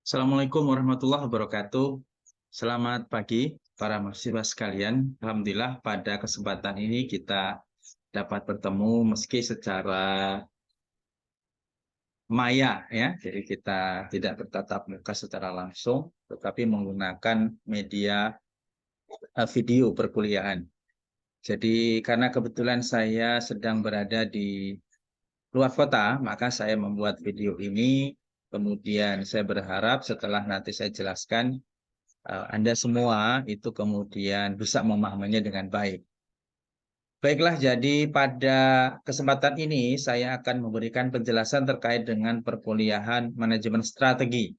Assalamualaikum warahmatullahi wabarakatuh. Selamat pagi para mahasiswa sekalian. Alhamdulillah pada kesempatan ini kita dapat bertemu meski secara maya ya. Jadi kita tidak bertatap muka secara langsung, tetapi menggunakan media video perkuliahan. Jadi karena kebetulan saya sedang berada di luar kota, maka saya membuat video ini. Kemudian saya berharap setelah nanti saya jelaskan, Anda semua itu kemudian bisa memahaminya dengan baik. Baiklah, jadi pada kesempatan ini saya akan memberikan penjelasan terkait dengan perkuliahan manajemen strategi.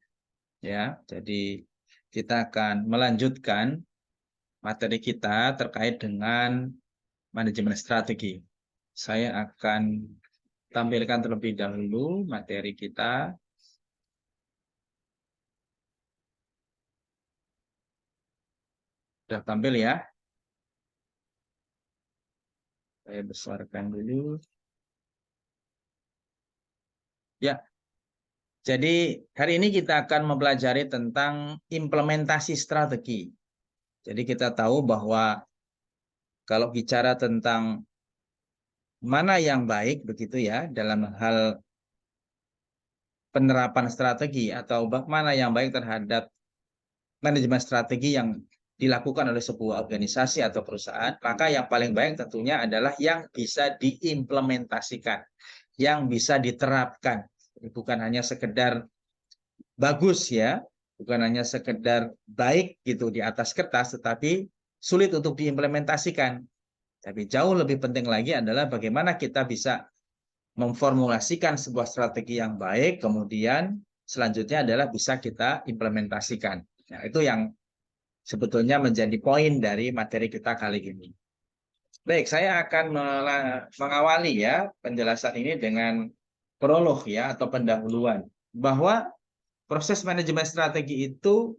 Ya, jadi kita akan melanjutkan materi kita terkait dengan manajemen strategi. Saya akan tampilkan terlebih dahulu materi kita. Sudah tampil ya? Saya besarkan dulu. Ya, jadi hari ini kita akan mempelajari tentang implementasi strategi. Jadi kita tahu bahwa kalau bicara tentang mana yang baik begitu ya dalam hal penerapan strategi atau mana yang baik terhadap manajemen strategi yang dilakukan oleh sebuah organisasi atau perusahaan, maka yang paling baik tentunya adalah yang bisa diimplementasikan, yang bisa diterapkan. Bukan hanya sekedar bagus ya, bukan hanya sekedar baik gitu di atas kertas, tetapi sulit untuk diimplementasikan. Tapi jauh lebih penting lagi adalah bagaimana kita bisa memformulasikan sebuah strategi yang baik, kemudian selanjutnya adalah bisa kita implementasikan. Nah, itu yang sebetulnya menjadi poin dari materi kita kali ini. Baik, saya akan mengawali ya penjelasan ini dengan prolog ya atau pendahuluan bahwa proses manajemen strategi itu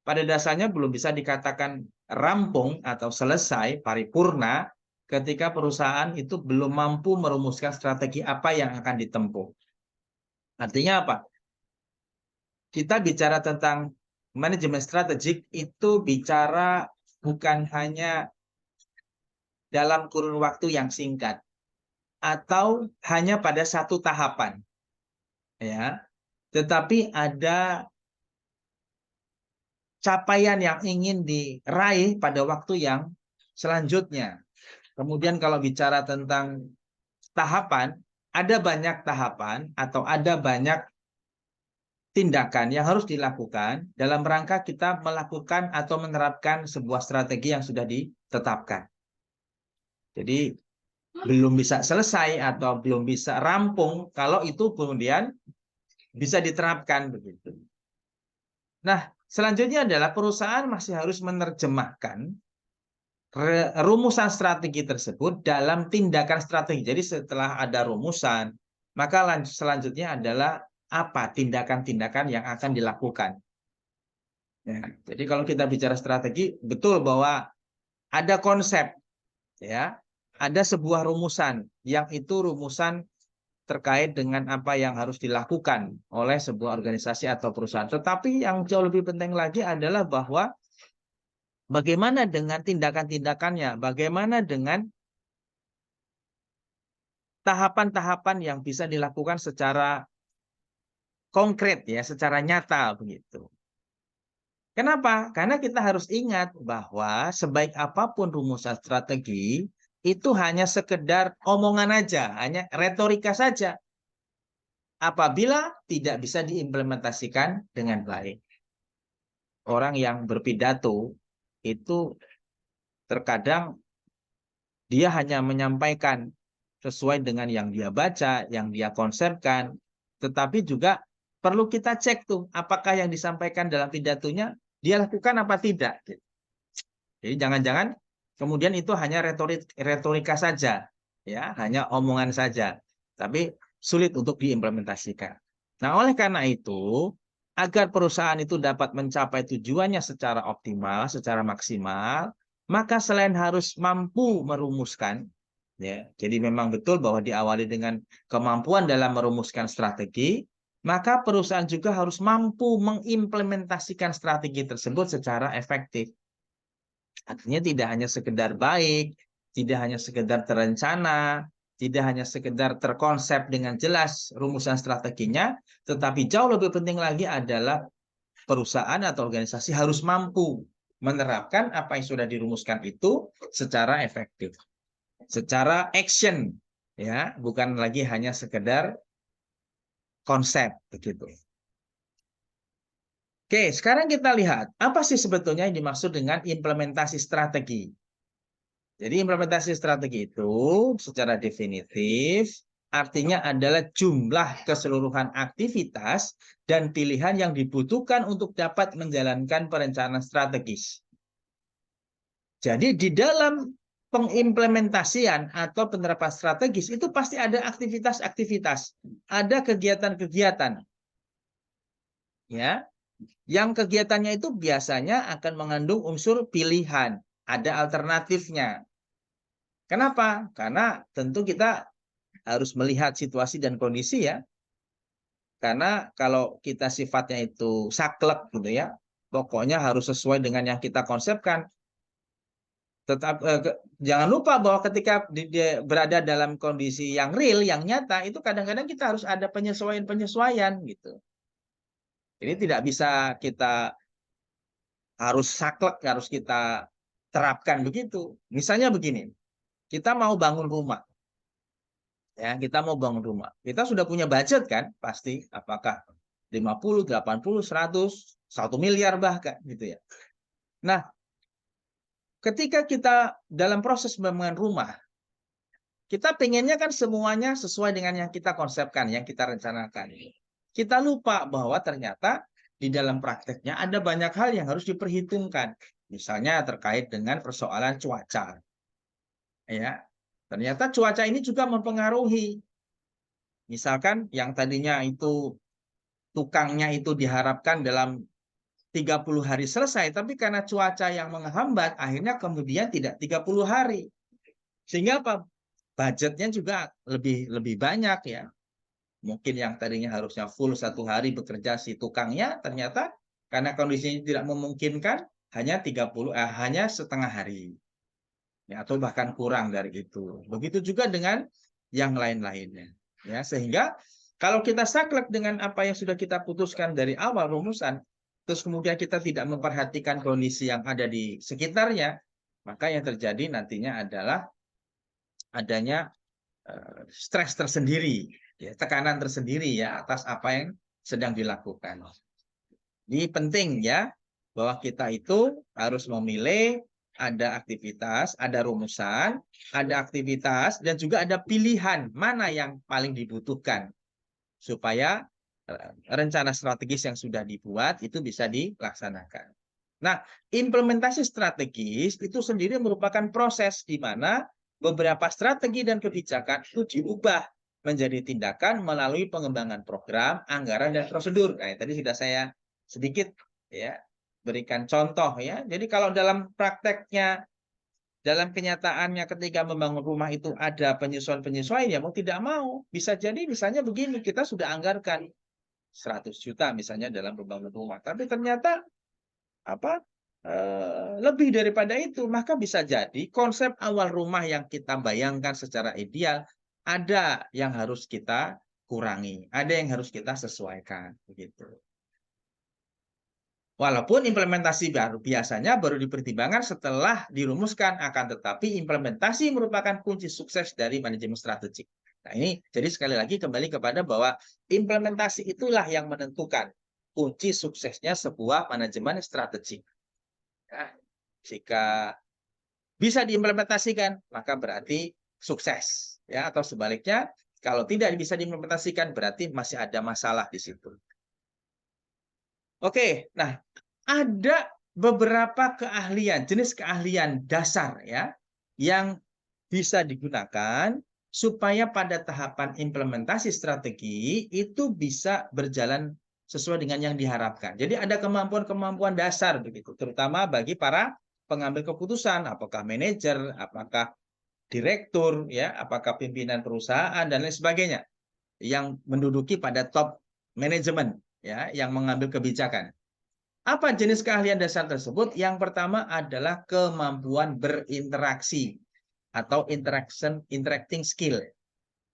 pada dasarnya belum bisa dikatakan rampung atau selesai paripurna ketika perusahaan itu belum mampu merumuskan strategi apa yang akan ditempuh. Artinya apa? Kita bicara tentang manajemen strategik itu bicara bukan hanya dalam kurun waktu yang singkat atau hanya pada satu tahapan, ya. Tetapi ada capaian yang ingin diraih pada waktu yang selanjutnya. Kemudian kalau bicara tentang tahapan, ada banyak tahapan atau ada banyak tindakan yang harus dilakukan dalam rangka kita melakukan atau menerapkan sebuah strategi yang sudah ditetapkan. Jadi belum bisa selesai atau belum bisa rampung kalau itu kemudian bisa diterapkan begitu. Nah, selanjutnya adalah perusahaan masih harus menerjemahkan rumusan strategi tersebut dalam tindakan strategi. Jadi setelah ada rumusan, maka selanjutnya adalah apa tindakan-tindakan yang akan dilakukan. Ya, jadi kalau kita bicara strategi, betul bahwa ada konsep, ya, ada sebuah rumusan yang itu rumusan terkait dengan apa yang harus dilakukan oleh sebuah organisasi atau perusahaan. Tetapi yang jauh lebih penting lagi adalah bahwa bagaimana dengan tindakan-tindakannya, bagaimana dengan tahapan-tahapan yang bisa dilakukan secara konkret ya, secara nyata begitu. Kenapa? Karena kita harus ingat bahwa sebaik apapun rumusan strategi, itu hanya sekedar omongan aja, hanya retorika saja. Apabila tidak bisa diimplementasikan dengan baik. Orang yang berpidato itu terkadang dia hanya menyampaikan sesuai dengan yang dia baca, yang dia konsepkan, tetapi juga perlu kita cek tuh apakah yang disampaikan dalam pidatonya dia lakukan apa tidak. Jadi jangan-jangan kemudian itu hanya retorika saja, ya, hanya omongan saja, tapi sulit untuk diimplementasikan. Nah, oleh karena itu, agar perusahaan itu dapat mencapai tujuannya secara optimal, secara maksimal, maka selain harus mampu merumuskan, ya, jadi memang betul bahwa diawali dengan kemampuan dalam merumuskan strategi, maka perusahaan juga harus mampu mengimplementasikan strategi tersebut secara efektif. Artinya tidak hanya sekedar baik, tidak hanya sekedar terencana, tidak hanya sekedar terkonsep dengan jelas rumusan strateginya, tetapi jauh lebih penting lagi adalah perusahaan atau organisasi harus mampu menerapkan apa yang sudah dirumuskan itu secara efektif, secara action, ya, bukan lagi hanya sekedar konsep begitu. Oke, sekarang kita lihat apa sih sebetulnya yang dimaksud dengan implementasi strategi. Jadi implementasi strategi itu secara definitif artinya adalah jumlah keseluruhan aktivitas dan pilihan yang dibutuhkan untuk dapat menjalankan perencanaan strategis. Jadi di dalam pengimplementasian atau penerapan strategis itu pasti ada aktivitas-aktivitas, ada kegiatan-kegiatan. Ya, yang kegiatannya itu biasanya akan mengandung unsur pilihan, ada alternatifnya. Kenapa? Karena tentu kita harus melihat situasi dan kondisi ya. Karena kalau kita sifatnya itu saklek gitu ya, pokoknya harus sesuai dengan yang kita konsepkan. Jangan lupa bahwa ketika dia berada dalam kondisi yang real, yang nyata, itu kadang-kadang kita harus ada penyesuaian-penyesuaian gitu. Jadi tidak bisa kita harus saklek, harus kita terapkan begitu. Misalnya begini, kita mau bangun rumah. Ya, kita mau bangun rumah. Kita sudah punya budget kan? Pasti apakah 50, 80, 100, 1 miliar bahkan gitu ya. Nah, ketika kita dalam proses pembangunan rumah, kita pengennya kan semuanya sesuai dengan yang kita konsepkan, yang kita rencanakan. Kita lupa bahwa ternyata di dalam prakteknya ada banyak hal yang harus diperhitungkan. Misalnya terkait dengan persoalan cuaca. Ya, ternyata cuaca ini juga mempengaruhi. Misalkan yang tadinya itu tukangnya itu diharapkan dalam 30 hari selesai, tapi karena cuaca yang menghambat, akhirnya kemudian tidak 30 hari. Sehingga apa? Budgetnya juga lebih banyak ya. Mungkin yang tadinya harusnya full 1 hari bekerja si tukangnya, ternyata karena kondisinya tidak memungkinkan, hanya setengah hari. Ya, atau bahkan kurang dari itu. Begitu juga dengan yang lain-lainnya. Ya, sehingga kalau kita saklek dengan apa yang sudah kita putuskan dari awal rumusan, terus kemudian kita tidak memperhatikan kondisi yang ada di sekitarnya, maka yang terjadi nantinya adalah adanya stres tersendiri, ya, tekanan tersendiri ya atas apa yang sedang dilakukan. Jadi penting ya bahwa kita itu harus memilih, ada aktivitas, ada rumusan, ada aktivitas dan juga ada pilihan mana yang paling dibutuhkan supaya rencana strategis yang sudah dibuat itu bisa dilaksanakan. Nah, implementasi strategis itu sendiri merupakan proses di mana beberapa strategi dan kebijakan itu diubah menjadi tindakan melalui pengembangan program, anggaran, dan prosedur. Nah, tadi sudah saya sedikit ya berikan contoh ya. Jadi kalau dalam prakteknya, dalam kenyataannya ketika membangun rumah itu ada penyesuaian-penyesuaian, ya mau tidak mau. Bisa jadi misalnya begini, kita sudah anggarkan 100 juta misalnya dalam membangun rumah. Tapi ternyata apa lebih daripada itu, maka bisa jadi konsep awal rumah yang kita bayangkan secara ideal ada yang harus kita kurangi, ada yang harus kita sesuaikan begitu. Walaupun implementasi biasanya baru dipertimbangkan setelah dirumuskan, akan tetapi implementasi merupakan kunci sukses dari manajemen strategik. Nah ini jadi sekali lagi kembali kepada bahwa implementasi itulah yang menentukan kunci suksesnya sebuah manajemen strategik. Nah, jika bisa diimplementasikan, maka berarti sukses. Ya, atau sebaliknya, kalau tidak bisa diimplementasikan, berarti masih ada masalah di situ. Oke, nah ada beberapa keahlian, jenis keahlian dasar ya, yang bisa digunakan supaya pada tahapan implementasi strategi itu bisa berjalan sesuai dengan yang diharapkan. Jadi ada kemampuan-kemampuan dasar begitu, terutama bagi para pengambil keputusan, apakah manajer, apakah direktur, ya, apakah pimpinan perusahaan dan lain sebagainya yang menduduki pada top manajemen ya yang mengambil kebijakan. Apa jenis keahlian dasar tersebut? Yang pertama adalah kemampuan berinteraksi atau interacting skill.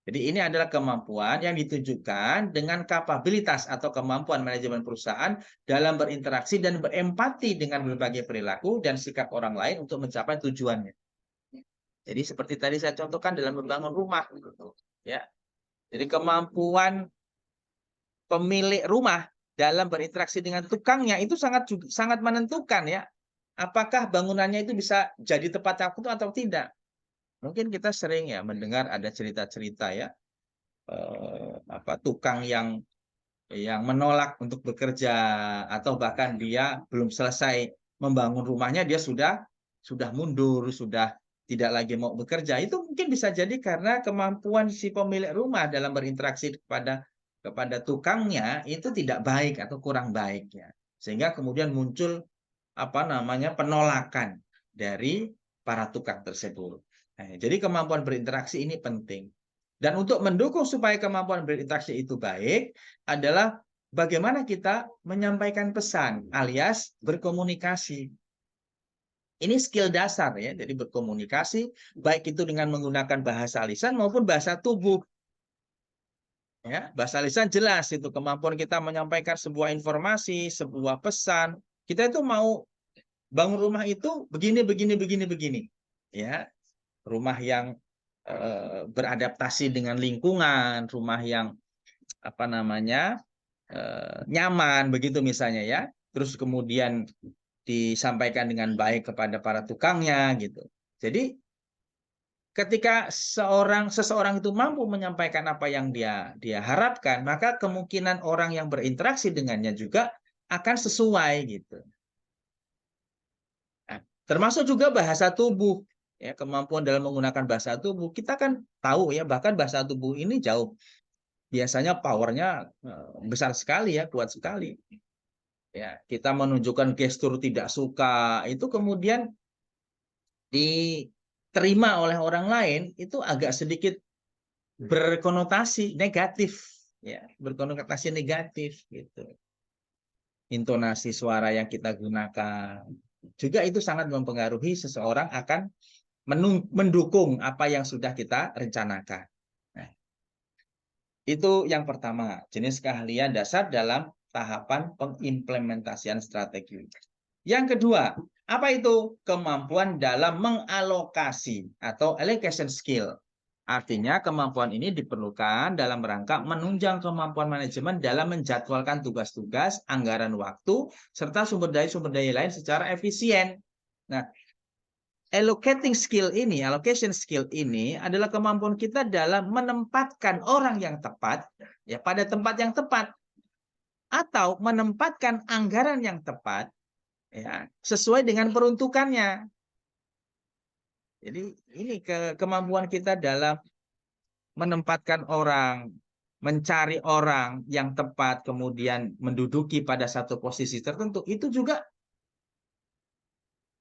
Jadi ini adalah kemampuan yang ditunjukkan dengan kapabilitas atau kemampuan manajemen perusahaan dalam berinteraksi dan berempati dengan berbagai perilaku dan sikap orang lain untuk mencapai tujuannya. Jadi seperti tadi saya contohkan dalam membangun rumah, ya. Jadi kemampuan pemilik rumah dalam berinteraksi dengan tukangnya itu sangat menentukan ya. Apakah bangunannya itu bisa jadi tepat waktu atau tidak? Mungkin kita sering ya mendengar ada cerita-cerita ya, tukang yang menolak untuk bekerja atau bahkan dia belum selesai membangun rumahnya dia sudah mundur, sudah tidak lagi mau bekerja. Itu mungkin bisa jadi karena kemampuan si pemilik rumah dalam berinteraksi kepada tukangnya itu tidak baik atau kurang baik ya. Sehingga kemudian muncul penolakan dari para tukang tersebut. Nah, jadi kemampuan berinteraksi ini penting. Dan untuk mendukung supaya kemampuan berinteraksi itu baik adalah bagaimana kita menyampaikan pesan alias berkomunikasi. Ini skill dasar ya, jadi berkomunikasi baik itu dengan menggunakan bahasa lisan maupun bahasa tubuh. Ya, bahasa lisan jelas itu kemampuan kita menyampaikan sebuah informasi, sebuah pesan. Kita itu mau bangun rumah itu begini begini begini begini. Ya, rumah yang beradaptasi dengan lingkungan, rumah yang nyaman begitu misalnya ya. Terus kemudian disampaikan dengan baik kepada para tukangnya gitu. Jadi ketika seseorang itu mampu menyampaikan apa yang dia harapkan, maka kemungkinan orang yang berinteraksi dengannya juga akan sesuai gitu. Nah, termasuk juga bahasa tubuh. Ya, kemampuan dalam menggunakan bahasa tubuh. Kita kan tahu ya, bahkan bahasa tubuh ini biasanya powernya besar sekali ya, kuat sekali. Ya, kita menunjukkan gestur tidak suka, itu kemudian diterima oleh orang lain, itu agak sedikit berkonotasi negatif. Ya, berkonotasi negatif gitu. Intonasi suara yang kita gunakan. Juga itu sangat mempengaruhi seseorang akan mendukung apa yang sudah kita rencanakan. Nah, itu yang pertama, jenis keahlian dasar dalam tahapan pengimplementasian strategi. Yang kedua, apa itu? Kemampuan dalam mengalokasi atau allocation skill. Artinya kemampuan ini diperlukan dalam rangka menunjang kemampuan manajemen dalam menjadwalkan tugas-tugas, anggaran waktu, serta sumber daya lain secara efisien. Nah, allocation skill ini adalah kemampuan kita dalam menempatkan orang yang tepat ya pada tempat yang tepat atau menempatkan anggaran yang tepat ya sesuai dengan peruntukannya. Jadi ini kemampuan kita dalam menempatkan orang, mencari orang yang tepat, kemudian menduduki pada satu posisi tertentu, itu juga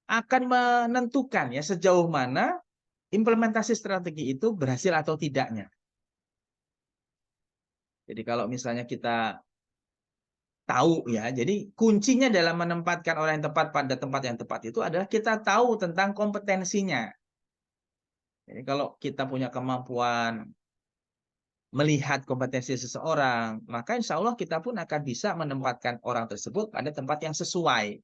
akan menentukan ya sejauh mana implementasi strategi itu berhasil atau tidaknya. Jadi kalau misalnya kita tahu ya, jadi kuncinya dalam menempatkan orang yang tepat pada tempat yang tepat itu adalah kita tahu tentang kompetensinya. Jadi kalau kita punya kemampuan melihat kompetensi seseorang, maka insya Allah kita pun akan bisa menempatkan orang tersebut pada tempat yang sesuai.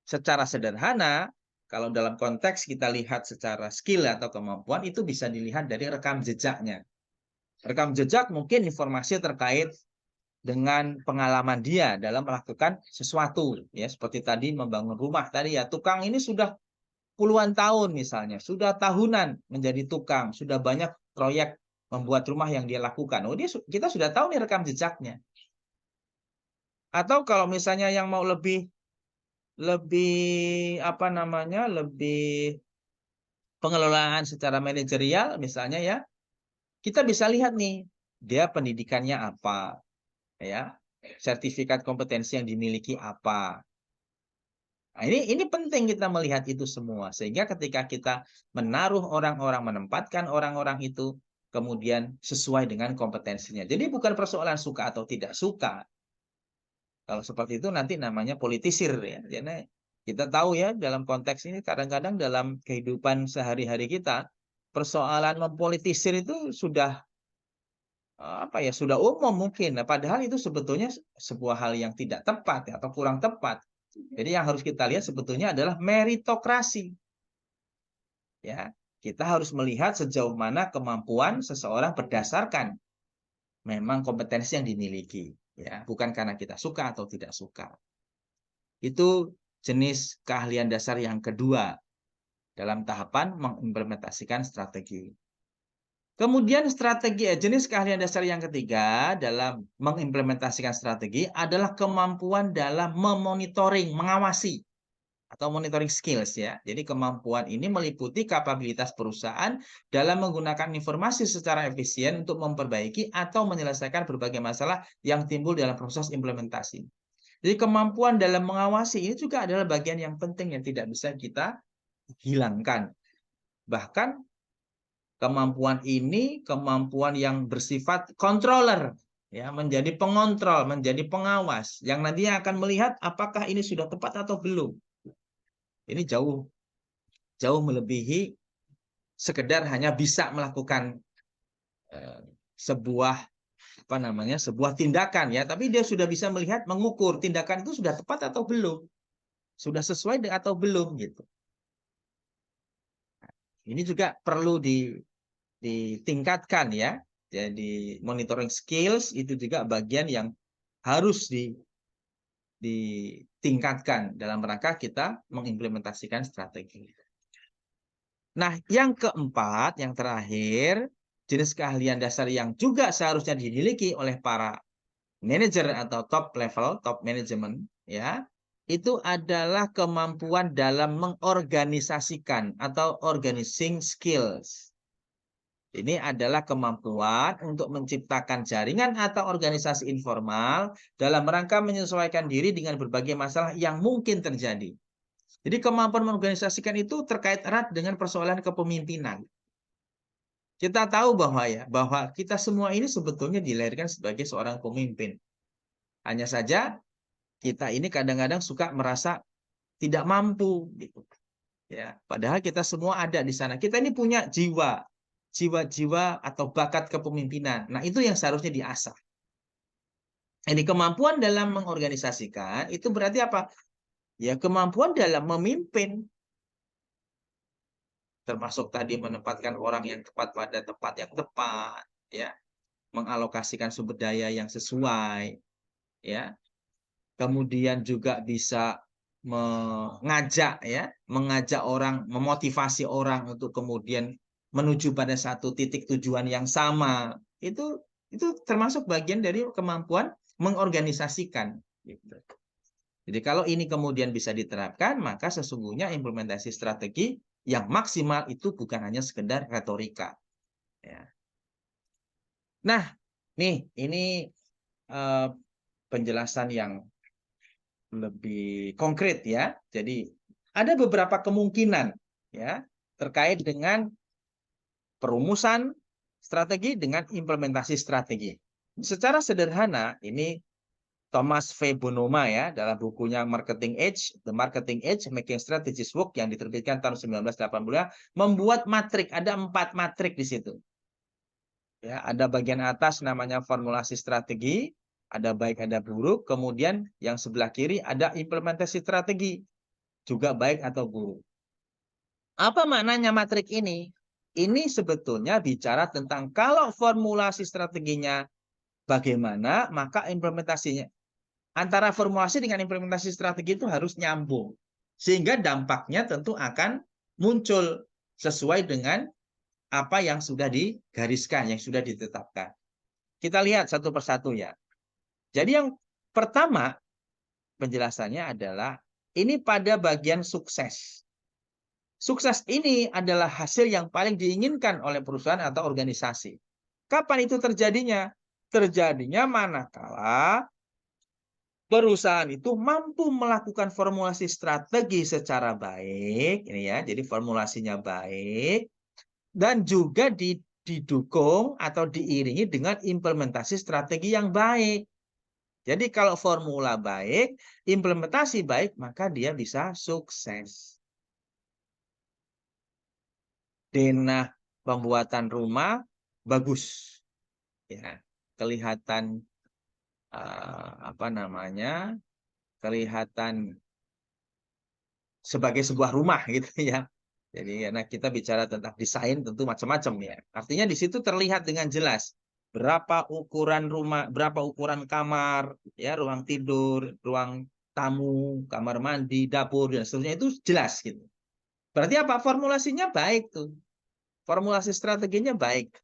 Secara sederhana, kalau dalam konteks kita lihat secara skill atau kemampuan, itu bisa dilihat dari rekam jejaknya. Rekam jejak mungkin informasi terkait dengan pengalaman dia dalam melakukan sesuatu. Ya, seperti tadi membangun rumah tadi ya, tukang ini sudah puluhan tahun misalnya, sudah tahunan menjadi tukang, sudah banyak proyek membuat rumah yang dia lakukan. Kita sudah tahu nih rekam jejaknya. Atau kalau misalnya yang mau lebih pengelolaan secara manajerial misalnya ya, kita bisa lihat nih dia pendidikannya apa, ya, sertifikat kompetensi yang dimiliki apa. Nah, ini penting kita melihat itu semua sehingga ketika kita menempatkan orang-orang itu kemudian sesuai dengan kompetensinya. Jadi bukan persoalan suka atau tidak suka. Kalau seperti itu nanti namanya politisir ya. Jadi kita tahu ya dalam konteks ini kadang-kadang dalam kehidupan sehari-hari kita persoalan mempolitisir itu sudah apa ya, sudah umum mungkin. Nah, padahal itu sebetulnya sebuah hal yang tidak tepat ya, atau kurang tepat. Jadi yang harus kita lihat sebetulnya adalah meritokrasi. Ya, kita harus melihat sejauh mana kemampuan seseorang berdasarkan memang kompetensi yang dimiliki, ya, bukan karena kita suka atau tidak suka. Itu jenis keahlian dasar yang kedua dalam tahapan mengimplementasikan strategi. Kemudian jenis keahlian dasar yang ketiga dalam mengimplementasikan strategi adalah kemampuan dalam memonitoring, mengawasi atau monitoring skills ya. Jadi kemampuan ini meliputi kapabilitas perusahaan dalam menggunakan informasi secara efisien untuk memperbaiki atau menyelesaikan berbagai masalah yang timbul dalam proses implementasi. Jadi kemampuan dalam mengawasi ini juga adalah bagian yang penting yang tidak bisa kita hilangkan. Bahkan kemampuan ini kemampuan yang bersifat controller, ya, menjadi pengontrol, menjadi pengawas, yang nantinya akan melihat apakah ini sudah tepat atau belum. Ini jauh melebihi sekedar hanya bisa melakukan sebuah tindakan ya, tapi dia sudah bisa melihat, mengukur tindakan itu sudah tepat atau belum, sudah sesuai atau belum gitu. Ini juga perlu ditingkatkan ya. Jadi monitoring skills itu juga bagian yang harus ditingkatkan dalam rangka kita mengimplementasikan strategi. Nah, yang keempat, yang terakhir, jenis keahlian dasar yang juga seharusnya dimiliki oleh para manajer atau top level, top management, ya, itu adalah kemampuan dalam mengorganisasikan atau organizing skills. Ini adalah kemampuan untuk menciptakan jaringan atau organisasi informal dalam rangka menyesuaikan diri dengan berbagai masalah yang mungkin terjadi. Jadi kemampuan mengorganisasikan itu terkait erat dengan persoalan kepemimpinan. Kita tahu bahwa kita semua ini sebetulnya dilahirkan sebagai seorang pemimpin. Hanya saja kita ini kadang-kadang suka merasa tidak mampu gitu. Ya, padahal kita semua ada di sana. Kita ini punya jiwa-jiwa atau bakat kepemimpinan. Nah, itu yang seharusnya diasah. Ini kemampuan dalam mengorganisasikan itu berarti apa? Ya, kemampuan dalam memimpin. Termasuk tadi menempatkan orang yang tepat pada tempat yang tepat, ya, mengalokasikan sumber daya yang sesuai, ya. Kemudian juga bisa mengajak orang, memotivasi orang untuk kemudian menuju pada satu titik tujuan yang sama. Itu termasuk bagian dari kemampuan mengorganisasikan. Gitu. Jadi kalau ini kemudian bisa diterapkan, maka sesungguhnya implementasi strategi yang maksimal itu bukan hanya sekedar retorika. Ya. Nah, ini penjelasan yang lebih konkret ya. Jadi ada beberapa kemungkinan ya terkait dengan perumusan strategi dengan implementasi strategi. Secara sederhana ini Thomas V. Bonoma ya dalam bukunya Marketing Edge, The Marketing Edge, Making Strategies Work yang diterbitkan tahun 1980 membuat matrik, ada 4 matrik di situ. Ya, ada bagian atas namanya formulasi strategi, ada baik ada buruk, kemudian yang sebelah kiri ada implementasi strategi, juga baik atau buruk. Apa maknanya matrik ini? Ini sebetulnya bicara tentang kalau formulasi strateginya bagaimana, maka implementasinya antara formulasi dengan implementasi strategi itu harus nyambung. Sehingga dampaknya tentu akan muncul sesuai dengan apa yang sudah digariskan, yang sudah ditetapkan. Kita lihat satu persatu ya. Jadi yang pertama penjelasannya adalah ini pada bagian sukses. Sukses ini adalah hasil yang paling diinginkan oleh perusahaan atau organisasi. Kapan itu terjadinya? Terjadinya manakala perusahaan itu mampu melakukan formulasi strategi secara baik, ini ya, jadi formulasinya baik, dan juga didukung atau diiringi dengan implementasi strategi yang baik. Jadi kalau formula baik, implementasi baik, maka dia bisa sukses. Denah pembuatan rumah bagus, ya, kelihatan apa namanya, kelihatan sebagai sebuah rumah gitu ya. Jadi karena kita bicara tentang desain tentu macam-macam ya. Artinya di situ terlihat dengan jelas berapa ukuran rumah, berapa ukuran kamar, ya, ruang tidur, ruang tamu, kamar mandi, dapur dan seterusnya itu jelas gitu. Berarti apa? Formulasinya baik tuh. Formulasi strateginya baik.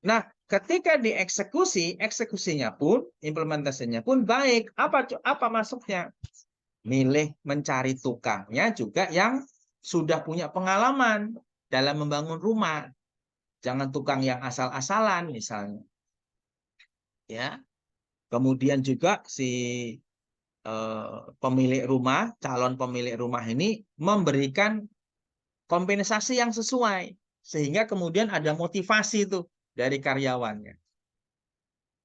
Nah, ketika dieksekusi, eksekusinya pun, implementasinya pun baik. Apa masuknya? Milih mencari tukangnya juga yang sudah punya pengalaman dalam membangun rumah. Jangan tukang yang asal-asalan misalnya. Ya. Kemudian juga si pemilik rumah, calon pemilik rumah ini memberikan kompensasi yang sesuai sehingga kemudian ada motivasi itu dari karyawannya.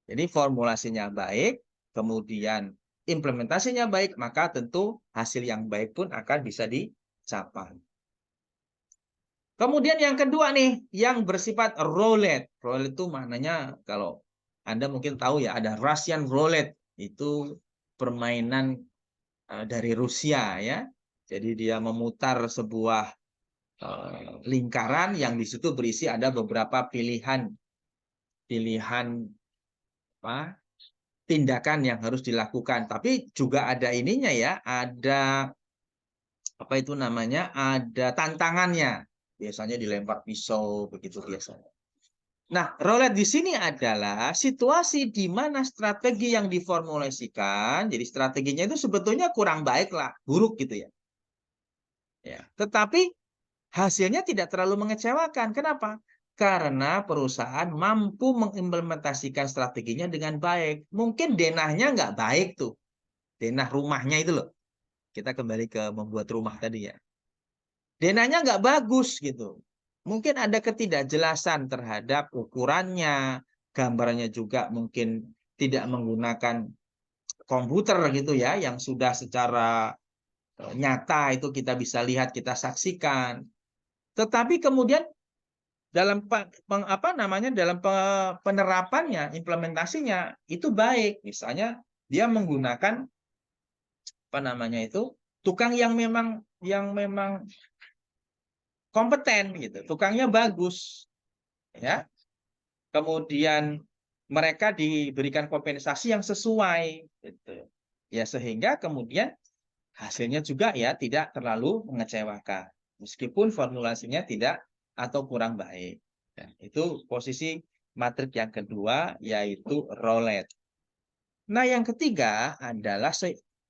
Jadi formulasinya baik, kemudian implementasinya baik, maka tentu hasil yang baik pun akan bisa dicapai. Kemudian yang kedua nih, yang bersifat roulette. Roulette itu maknanya kalau Anda mungkin tahu ya, ada Russian roulette. Itu permainan dari Rusia ya. Jadi dia memutar sebuah lingkaran yang di situ berisi ada beberapa pilihan apa, tindakan yang harus dilakukan. Tapi juga ada ininya ya, ada apa itu namanya, ada tantangannya. Biasanya dilempar pisau begitu biasanya. Nah, roulette di sini adalah situasi di mana strategi yang diformulasikan, jadi strateginya itu sebetulnya kurang baik lah, buruk gitu ya. Ya, tetapi hasilnya tidak terlalu mengecewakan. Kenapa? Karena perusahaan mampu mengimplementasikan strateginya dengan baik. Mungkin denahnya nggak baik tuh, denah rumahnya itu loh. Kita kembali ke membuat rumah tadi ya. Denahnya nggak bagus gitu. Mungkin ada ketidakjelasan terhadap ukurannya, gambarnya juga mungkin tidak menggunakan komputer gitu ya, yang sudah secara nyata itu kita bisa lihat, kita saksikan. Tetapi kemudian dalam apa namanya, dalam penerapannya, implementasinya itu baik. Misalnya dia menggunakan apa namanya itu tukang yang memang kompeten gitu, tukangnya bagus ya. Kemudian mereka diberikan kompensasi yang sesuai gitu. Ya sehingga kemudian hasilnya juga ya tidak terlalu mengecewakan meskipun formulasinya tidak atau kurang baik. Ya, itu posisi matrik yang kedua yaitu roulette. Nah, yang ketiga adalah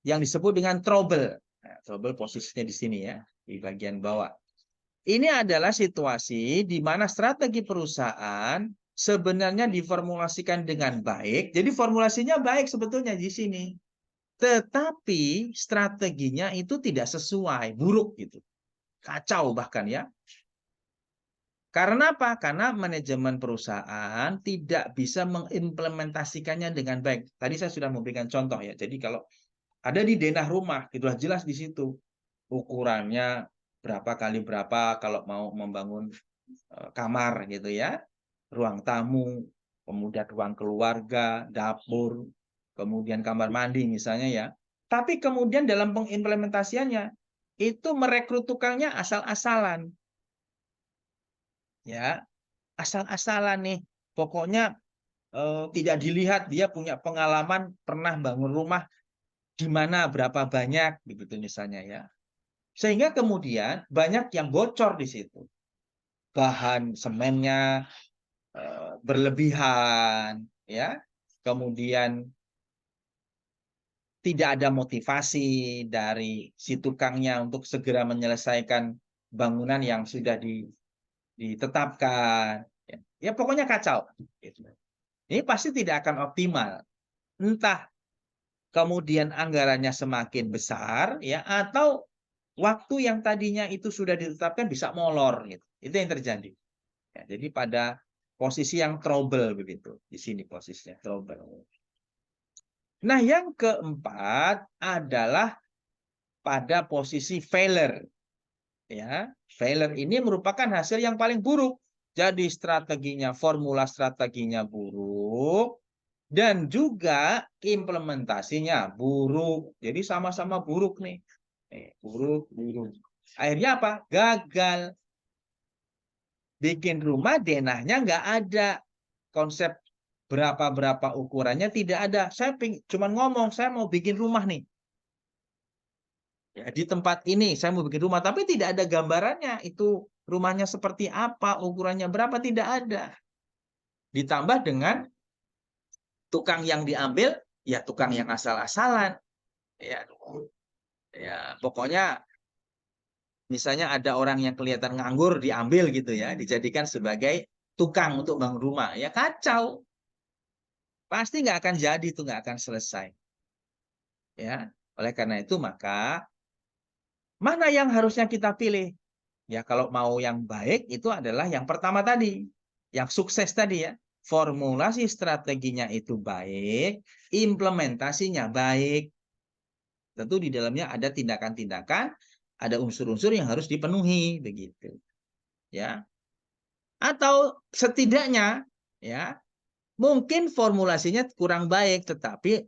yang disebut dengan trouble. Nah, trouble posisinya di sini ya, di bagian bawah. Ini adalah situasi di mana strategi perusahaan sebenarnya diformulasikan dengan baik. Jadi formulasinya baik sebetulnya di sini. Tetapi strateginya itu tidak sesuai, buruk gitu. Kacau bahkan ya. Karena apa? Karena manajemen perusahaan tidak bisa mengimplementasikannya dengan baik. Tadi saya sudah memberikan contoh ya. Jadi kalau ada di denah rumah, itu jelas di situ ukurannya berapa kali berapa kalau mau membangun kamar gitu ya, ruang tamu, kemudian ruang keluarga, dapur, kemudian kamar mandi misalnya ya. Tapi kemudian dalam pengimplementasiannya itu merekrut tukangnya asal-asalan. Ya, asal-asalan nih. Pokoknya tidak dilihat dia punya pengalaman pernah bangun rumah di mana berapa banyak begitu misalnya ya. Sehingga kemudian banyak yang bocor di situ. Bahan semennya berlebihan ya. Kemudian tidak ada motivasi dari si tukangnya untuk segera menyelesaikan bangunan yang sudah ditetapkan. Ya, pokoknya kacau. Ini pasti tidak akan optimal. Entah kemudian anggarannya semakin besar ya, atau waktu yang tadinya itu sudah ditetapkan bisa molor gitu. Itu yang terjadi. Ya, jadi pada posisi yang trouble begitu. Di sini posisinya trouble. Nah, yang keempat adalah pada posisi failure. Ya, failure ini merupakan hasil yang paling buruk. Jadi formula strateginya buruk dan juga implementasinya buruk. Jadi sama-sama buruk nih. Buruk, buruk. Akhirnya apa? Gagal. Bikin rumah denahnya nggak ada. Konsep berapa-berapa ukurannya tidak ada. Saya cuma ngomong, saya mau bikin rumah nih. Ya, di tempat ini saya mau bikin rumah, tapi tidak ada gambarannya. Itu rumahnya seperti apa, ukurannya berapa, tidak ada. Ditambah dengan tukang yang diambil, ya tukang yang asal-asalan. Ya, ya pokoknya misalnya ada orang yang kelihatan nganggur diambil gitu ya, dijadikan sebagai tukang untuk bangun rumah. Ya kacau. Pasti nggak akan jadi, itu nggak akan selesai. Ya, oleh karena itu maka mana yang harusnya kita pilih? Ya kalau mau yang baik itu adalah yang pertama tadi, yang sukses tadi ya. Formulasi strateginya itu baik, implementasinya baik. Tentu di dalamnya ada tindakan-tindakan, ada unsur-unsur yang harus dipenuhi begitu. Ya. Atau setidaknya ya, mungkin formulasinya kurang baik tetapi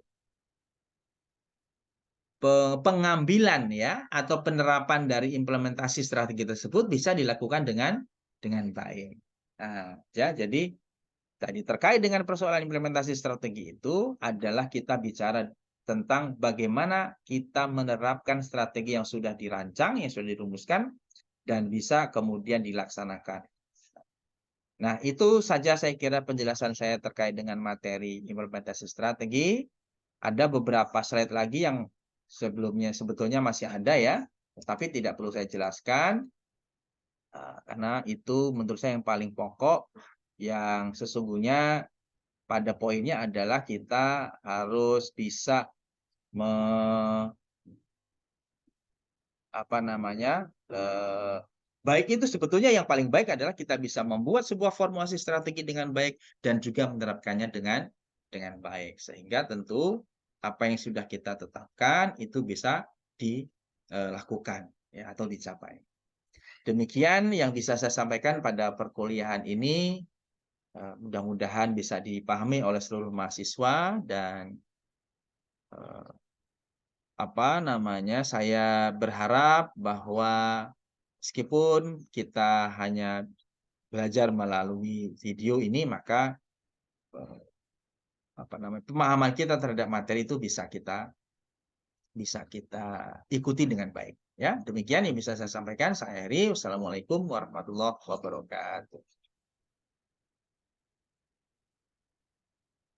pengambilan ya atau penerapan dari implementasi strategi tersebut bisa dilakukan dengan baik. Nah, ya, jadi tadi terkait dengan persoalan implementasi strategi itu adalah kita bicara tentang bagaimana kita menerapkan strategi yang sudah dirancang, yang sudah dirumuskan dan bisa kemudian dilaksanakan. Nah, itu saja saya kira penjelasan saya terkait dengan materi implementasi strategi. Ada beberapa slide lagi yang sebelumnya sebetulnya masih ada ya, tapi tidak perlu saya jelaskan karena itu menurut saya yang paling pokok, yang sesungguhnya pada poinnya adalah kita harus bisa me, apa namanya baik itu sebetulnya yang paling baik adalah kita bisa membuat sebuah formulasi strategi dengan baik dan juga menerapkannya dengan baik sehingga tentu apa yang sudah kita tetapkan itu bisa dilakukan ya atau dicapai. Demikian yang bisa saya sampaikan pada perkuliahan ini. Mudah-mudahan bisa dipahami oleh seluruh mahasiswa dan saya berharap bahwa meskipun kita hanya belajar melalui video ini, maka pemahaman kita terhadap materi itu bisa kita ikuti dengan baik. Ya, demikian yang bisa saya sampaikan. Saya Heri. Wassalamualaikum warahmatullahi wabarakatuh.